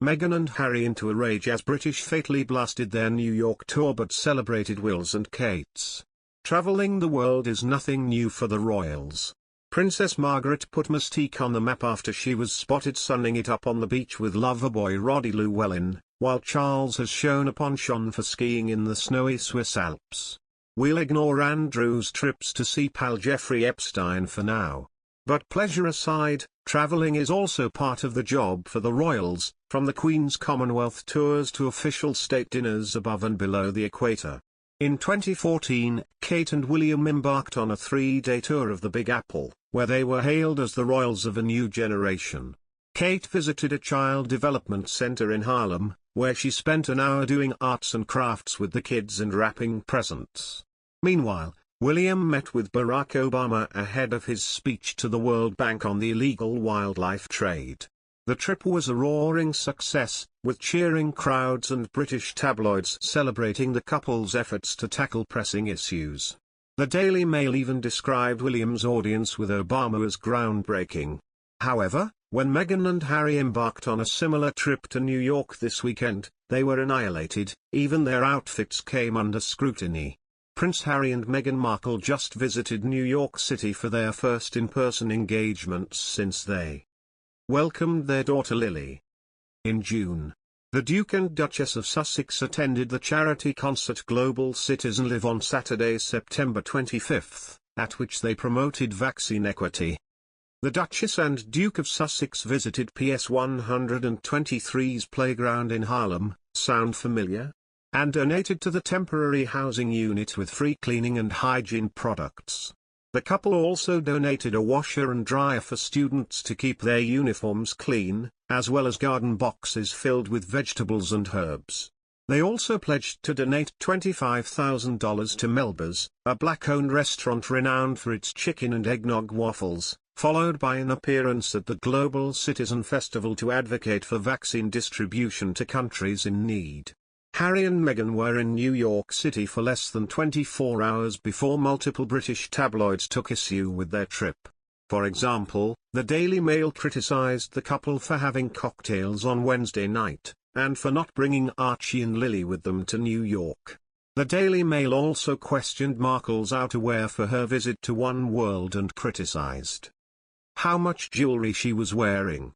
Meghan and Harry into a rage as British fatally blasted their New York tour but celebrated Will's and Kate's. Travelling the world is nothing new for the royals. Princess Margaret put Mystique on the map after she was spotted sunning it up on the beach with loverboy Roddy Llewellyn, while Charles has shown a penchant for skiing in the snowy Swiss Alps. We'll ignore Andrew's trips to see pal Jeffrey Epstein for now. But pleasure aside, travelling is also part of the job for the royals, from the Queen's Commonwealth tours to official state dinners above and below the equator. In 2014, Kate and William embarked on a 3-day tour of the Big Apple, where they were hailed as the royals of a new generation. Kate visited a child development center in Harlem, where she spent an hour doing arts and crafts with the kids and wrapping presents. Meanwhile, William met with Barack Obama ahead of his speech to the World Bank on the illegal wildlife trade. The trip was a roaring success, with cheering crowds and British tabloids celebrating the couple's efforts to tackle pressing issues. The Daily Mail even described William's audience with Obama as groundbreaking. However, when Meghan and Harry embarked on a similar trip to New York this weekend, they were annihilated. Even their outfits came under scrutiny. Prince Harry and Meghan Markle just visited New York City for their first in-person engagements since they welcomed their daughter Lily. In June, the Duke and Duchess of Sussex attended the charity concert Global Citizen Live on Saturday, September 25, at which they promoted vaccine equity. The Duchess and Duke of Sussex visited PS 123's playground in Harlem, sound familiar? And donated to the temporary housing unit with free cleaning and hygiene products. The couple also donated a washer and dryer for students to keep their uniforms clean, as well as garden boxes filled with vegetables and herbs. They also pledged to donate $25,000 to Melba's, a black-owned restaurant renowned for its chicken and eggnog waffles, followed by an appearance at the Global Citizen Festival to advocate for vaccine distribution to countries in need. Harry and Meghan were in New York City for less than 24 hours before multiple British tabloids took issue with their trip. For example, the Daily Mail criticized the couple for having cocktails on Wednesday night, and for not bringing Archie and Lily with them to New York. The Daily Mail also questioned Markle's outerwear for her visit to One World and criticized how much jewelry she was wearing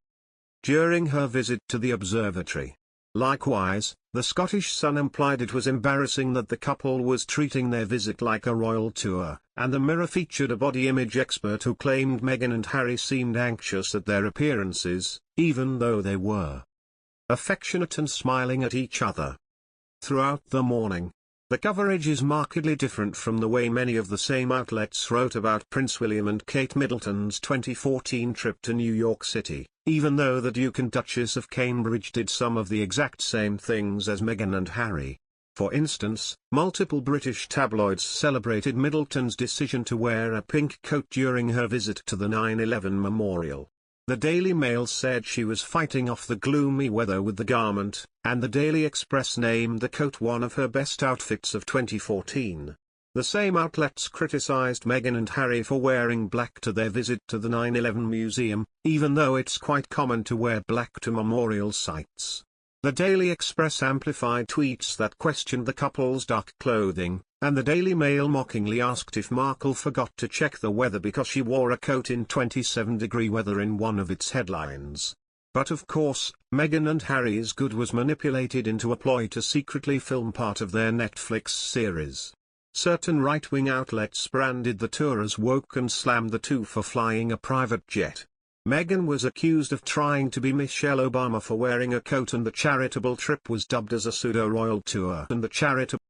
during her visit to the observatory. Likewise, the Scottish Sun implied it was embarrassing that the couple was treating their visit like a royal tour, and the Mirror featured a body image expert who claimed Meghan and Harry seemed anxious at their appearances, even though they were affectionate and smiling at each other. Throughout the morning, the coverage is markedly different from the way many of the same outlets wrote about Prince William and Kate Middleton's 2014 trip to New York City, even though the Duke and Duchess of Cambridge did some of the exact same things as Meghan and Harry. For instance, multiple British tabloids celebrated Middleton's decision to wear a pink coat during her visit to the 9/11 memorial. The Daily Mail said she was fighting off the gloomy weather with the garment, and the Daily Express named the coat one of her best outfits of 2014. The same outlets criticized Meghan and Harry for wearing black to their visit to the 9/11 museum, even though it's quite common to wear black to memorial sites. The Daily Express amplified tweets that questioned the couple's dark clothing, and the Daily Mail mockingly asked if Markle forgot to check the weather because she wore a coat in 27-degree weather in one of its headlines. But of course, Meghan and Harry's good was manipulated into a ploy to secretly film part of their Netflix series. Certain right-wing outlets branded the tour as woke and slammed the two for flying a private jet. Meghan was accused of trying to be Michelle Obama for wearing a coat, and the charitable trip was dubbed as a pseudo-royal tour, and the charitable